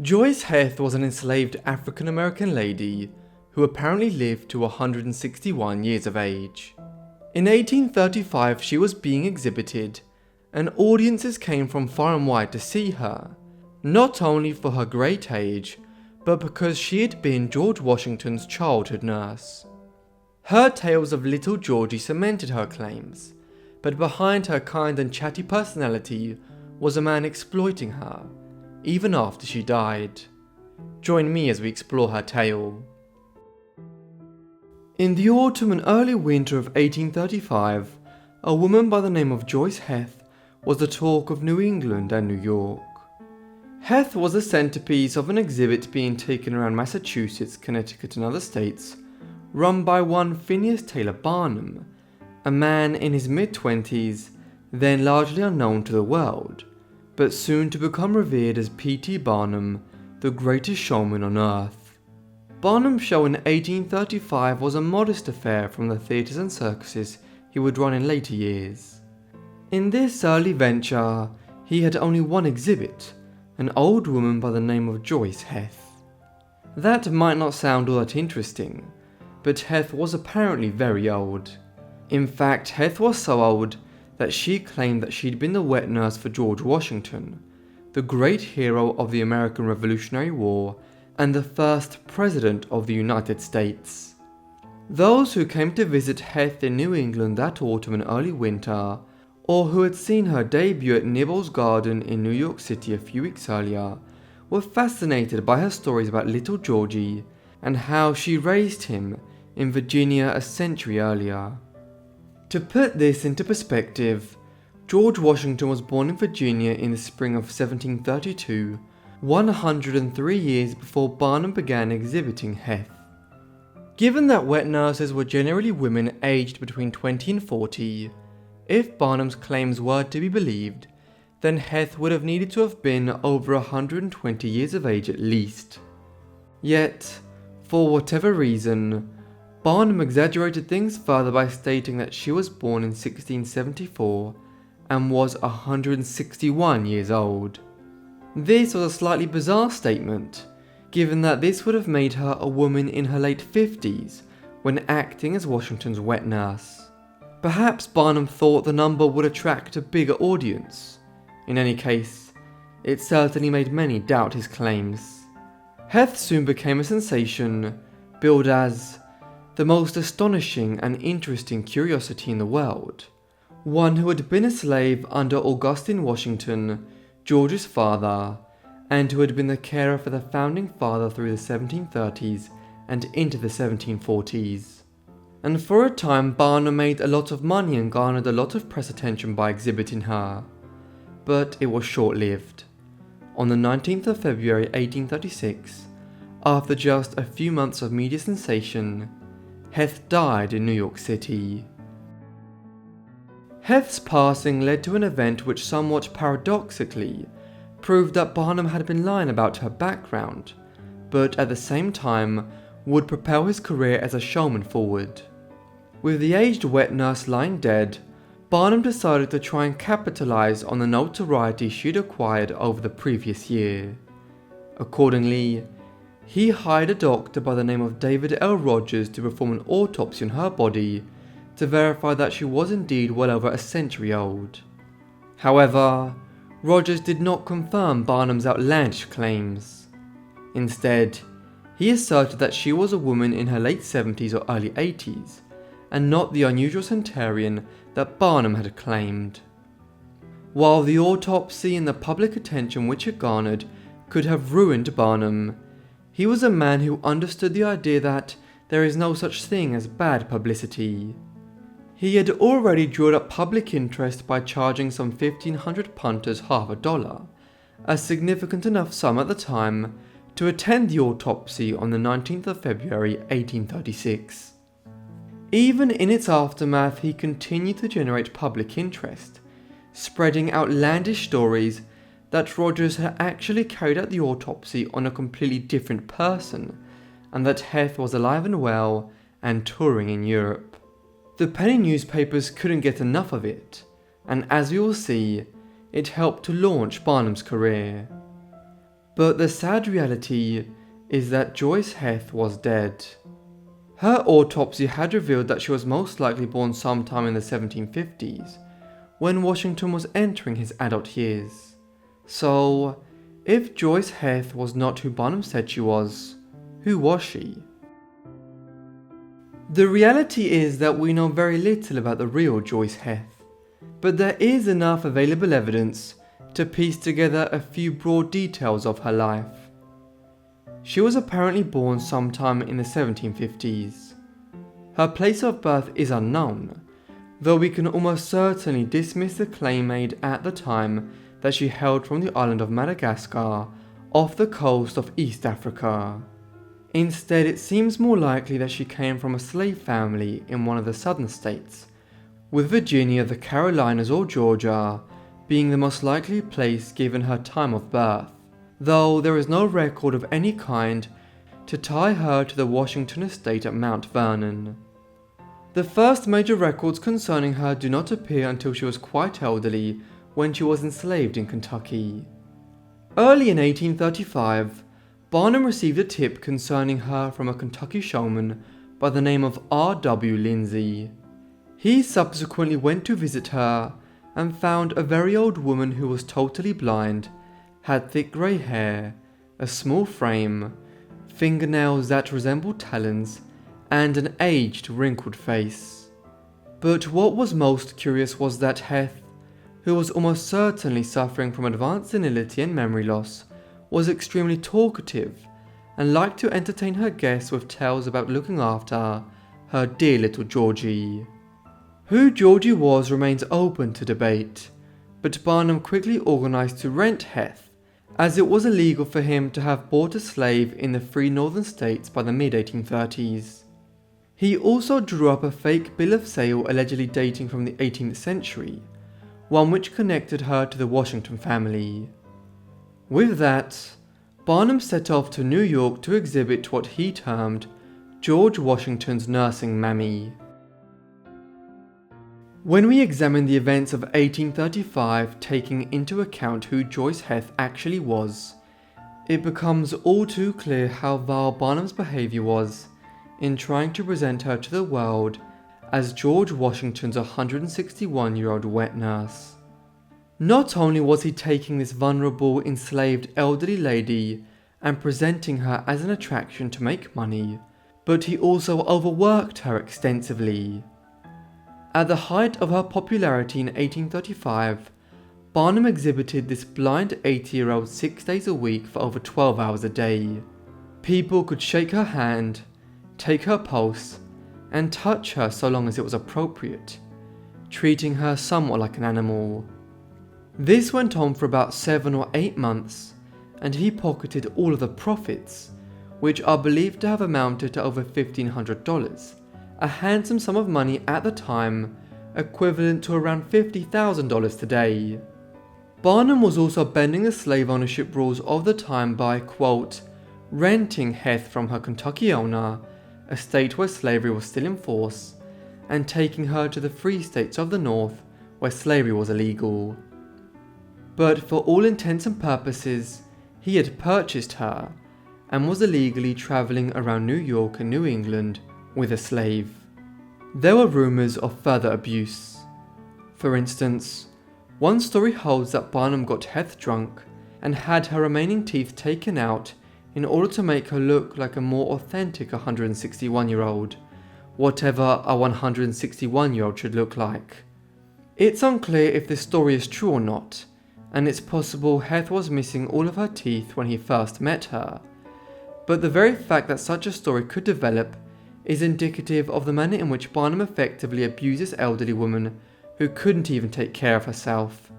Joyce Heth was an enslaved African American lady who apparently lived to 161 years of age. In 1835 she was being exhibited, and audiences came from far and wide to see her, not only for her great age, but because she had been George Washington's childhood nurse. Her tales of little Georgie cemented her claims, but behind her kind and chatty personality was a man exploiting her, even after she died. Join me as we explore her tale. In the autumn and early winter of 1835, a woman by the name of Joyce Heth was the talk of New England and New York. Heth was the centerpiece of an exhibit being taken around Massachusetts, Connecticut and other states, run by one Phineas Taylor Barnum, a man in his mid-20s, then largely unknown to the world, but soon to become revered as P.T. Barnum, the greatest showman on earth. Barnum's show in 1835 was a modest affair from the theatres and circuses he would run in later years. In this early venture, he had only one exhibit, an old woman by the name of Joyce Heth. That might not sound all that interesting, but Heth was apparently very old. In fact, Heth was so old that she claimed that she'd been the wet nurse for George Washington, the great hero of the American Revolutionary War and the first President of the United States. Those who came to visit Heth in New England that autumn and early winter, or who had seen her debut at Nibbles Garden in New York City a few weeks earlier, were fascinated by her stories about little Georgie and how she raised him in Virginia a century earlier. To put this into perspective, George Washington was born in Virginia in the spring of 1732, 103 years before Barnum began exhibiting Heth. Given that wet nurses were generally women aged between 20 and 40, if Barnum's claims were to be believed, then Heth would have needed to have been over 120 years of age at least. Yet, for whatever reason, Barnum exaggerated things further by stating that she was born in 1674 and was 161 years old. This was a slightly bizarre statement, given that this would have made her a woman in her late 50s when acting as Washington's wet nurse. Perhaps Barnum thought the number would attract a bigger audience. In any case, it certainly made many doubt his claims. Heth soon became a sensation, billed as the most astonishing and interesting curiosity in the world, one who had been a slave under Augustine Washington, George's father, and who had been the carer for the founding father through the 1730s and into the 1740s. And for a time Barnum made a lot of money and garnered a lot of press attention by exhibiting her. But it was short-lived. On the 19th of February 1836, after just a few months of media sensation, Heth died in New York City. Heth's passing led to an event which somewhat paradoxically proved that Barnum had been lying about her background, but at the same time would propel his career as a showman forward. With the aged wet nurse lying dead, Barnum decided to try and capitalize on the notoriety she'd acquired over the previous year. Accordingly, he hired a doctor by the name of David L. Rogers to perform an autopsy on her body to verify that she was indeed well over a century old. However, Rogers did not confirm Barnum's outlandish claims. Instead, he asserted that she was a woman in her late 70s or early 80s, and not the unusual centenarian that Barnum had claimed. While the autopsy and the public attention which it garnered could have ruined Barnum, he was a man who understood the idea that there is no such thing as bad publicity. He had already drawn up public interest by charging some 1,500 punters $50, a significant enough sum at the time to attend the autopsy on the 19th of February 1836. Even in its aftermath, he continued to generate public interest, spreading outlandish stories that Rogers had actually carried out the autopsy on a completely different person, and that Heth was alive and well and touring in Europe. The penny newspapers couldn't get enough of it, and as we will see, it helped to launch Barnum's career. But the sad reality is that Joyce Heth was dead. Her autopsy had revealed that she was most likely born sometime in the 1750s, when Washington was entering his adult years. So, if Joyce Heth was not who Barnum said she was, who was she? The reality is that we know very little about the real Joyce Heth, but there is enough available evidence to piece together a few broad details of her life. She was apparently born sometime in the 1750s. Her place of birth is unknown, though we can almost certainly dismiss the claim made at the time that she hailed from the island of Madagascar off the coast of East Africa. Instead, it seems more likely that she came from a slave family in one of the southern states, with Virginia, the Carolinas or Georgia being the most likely place given her time of birth, though there is no record of any kind to tie her to the Washington estate at Mount Vernon. The first major records concerning her do not appear until she was quite elderly, when she was enslaved in Kentucky. Early in 1835, Barnum received a tip concerning her from a Kentucky showman by the name of R.W. Lindsay. He subsequently went to visit her and found a very old woman who was totally blind, had thick grey hair, a small frame, fingernails that resembled talons, and an aged, wrinkled face. But what was most curious was that Heth, who was almost certainly suffering from advanced senility and memory loss, was extremely talkative and liked to entertain her guests with tales about looking after her dear little Georgie. Who Georgie was remains open to debate, but Barnum quickly organised to rent Heth, as it was illegal for him to have bought a slave in the free northern states by the mid-1830s. He also drew up a fake bill of sale allegedly dating from the 18th century, one which connected her to the Washington family. With that, Barnum set off to New York to exhibit what he termed George Washington's nursing mammy. When we examine the events of 1835 taking into account who Joyce Heth actually was, it becomes all too clear how vile Barnum's behaviour was in trying to present her to the world as George Washington's 161-year-old wet nurse. Not only was he taking this vulnerable, enslaved elderly lady and presenting her as an attraction to make money, but he also overworked her extensively. At the height of her popularity in 1835, Barnum exhibited this blind 80-year-old 6 days a week for over 12 hours a day. People could shake her hand, take her pulse, and touch her so long as it was appropriate, treating her somewhat like an animal. This went on for about 7 or 8 months, and he pocketed all of the profits, which are believed to have amounted to over $1,500, a handsome sum of money at the time, equivalent to around $50,000 today. Barnum was also bending the slave ownership rules of the time by, quote, renting Heth from her Kentucky owner, a state where slavery was still in force, and taking her to the free states of the North, where slavery was illegal. But for all intents and purposes, he had purchased her, and was illegally travelling around New York and New England with a slave. There were rumours of further abuse. For instance, one story holds that Barnum got Heth drunk and had her remaining teeth taken out in order to make her look like a more authentic 161-year-old, whatever a 161-year-old should look like. It's unclear if this story is true or not, and it's possible Heth was missing all of her teeth when he first met her, but the very fact that such a story could develop is indicative of the manner in which Barnum effectively abused this elderly woman who couldn't even take care of herself.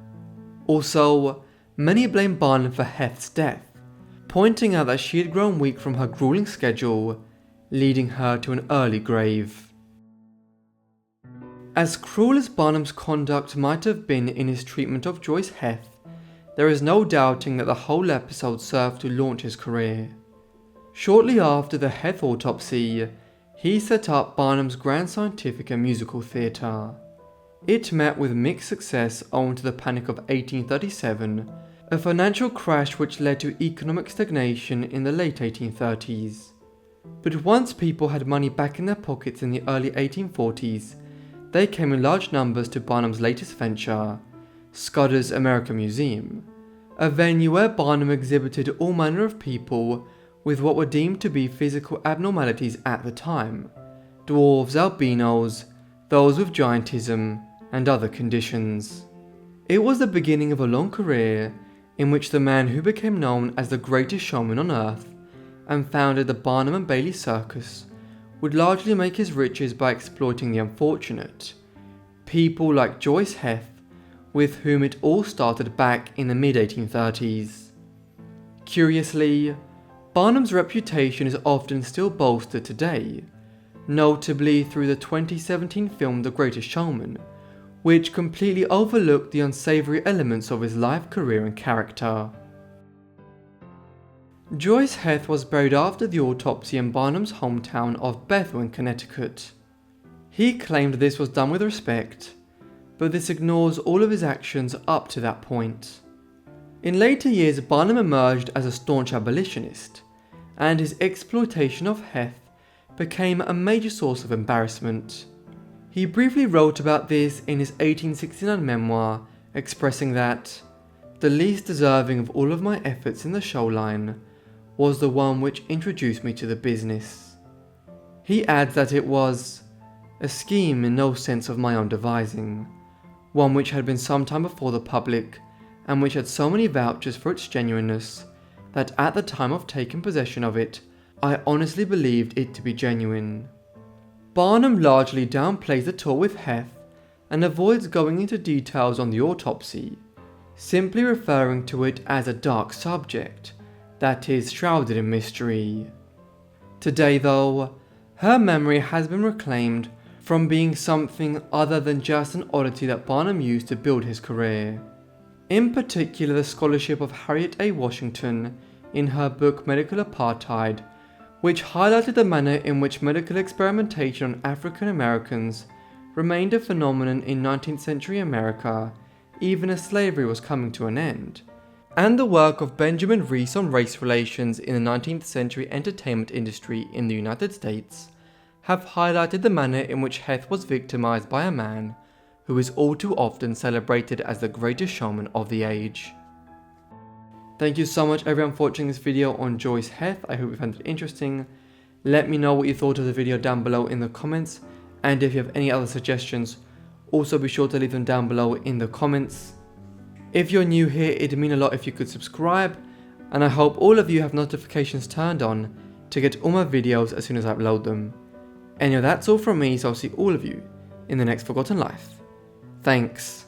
Also, many blame Barnum for Heth's death, pointing out that she had grown weak from her grueling schedule, leading her to an early grave. As cruel as Barnum's conduct might have been in his treatment of Joyce Heth, there is no doubting that the whole episode served to launch his career. Shortly after the Heth autopsy, he set up Barnum's Grand Scientific and Musical Theatre. It met with mixed success owing to the Panic of 1837, a financial crash which led to economic stagnation in the late 1830s. But once people had money back in their pockets in the early 1840s, they came in large numbers to Barnum's latest venture, Scudder's American Museum, a venue where Barnum exhibited all manner of people with what were deemed to be physical abnormalities at the time: dwarves, albinos, those with giantism, and other conditions. It was the beginning of a long career in which the man who became known as the greatest showman on earth and founded the Barnum and Bailey Circus would largely make his riches by exploiting the unfortunate, people like Joyce Heth, with whom it all started back in the mid-1830s. Curiously, Barnum's reputation is often still bolstered today, notably through the 2017 film The Greatest Showman, which completely overlooked the unsavory elements of his life, career and character. Joyce Heth was buried after the autopsy in Barnum's hometown of Bethel, Connecticut. He claimed this was done with respect, but this ignores all of his actions up to that point. In later years, Barnum emerged as a staunch abolitionist, and his exploitation of Heth became a major source of embarrassment. He briefly wrote about this in his 1869 memoir, expressing that the least deserving of all of my efforts in the show line was the one which introduced me to the business. He adds that it was a scheme in no sense of my own devising, one which had been some time before the public, and which had so many vouchers for its genuineness that at the time of taking possession of it, I honestly believed it to be genuine. Barnum largely downplays the tour with Heth and avoids going into details on the autopsy, simply referring to it as a dark subject that is shrouded in mystery. Today though, her memory has been reclaimed from being something other than just an oddity that Barnum used to build his career. In particular, the scholarship of Harriet A. Washington in her book Medical Apartheid, which highlighted the manner in which medical experimentation on African Americans remained a phenomenon in 19th century America, even as slavery was coming to an end, and the work of Benjamin Reese on race relations in the 19th century entertainment industry in the United States, have highlighted the manner in which Heth was victimized by a man who is all too often celebrated as the greatest showman of the age. Thank you so much everyone for watching this video on Joyce Heth. I hope you found it interesting. Let me know what you thought of the video down below in the comments, and if you have any other suggestions, also be sure to leave them down below in the comments. If you're new here, it'd mean a lot if you could subscribe, and I hope all of you have notifications turned on to get all my videos as soon as I upload them. And that's all from me, so I'll see all of you in the next Forgotten Life. Thanks.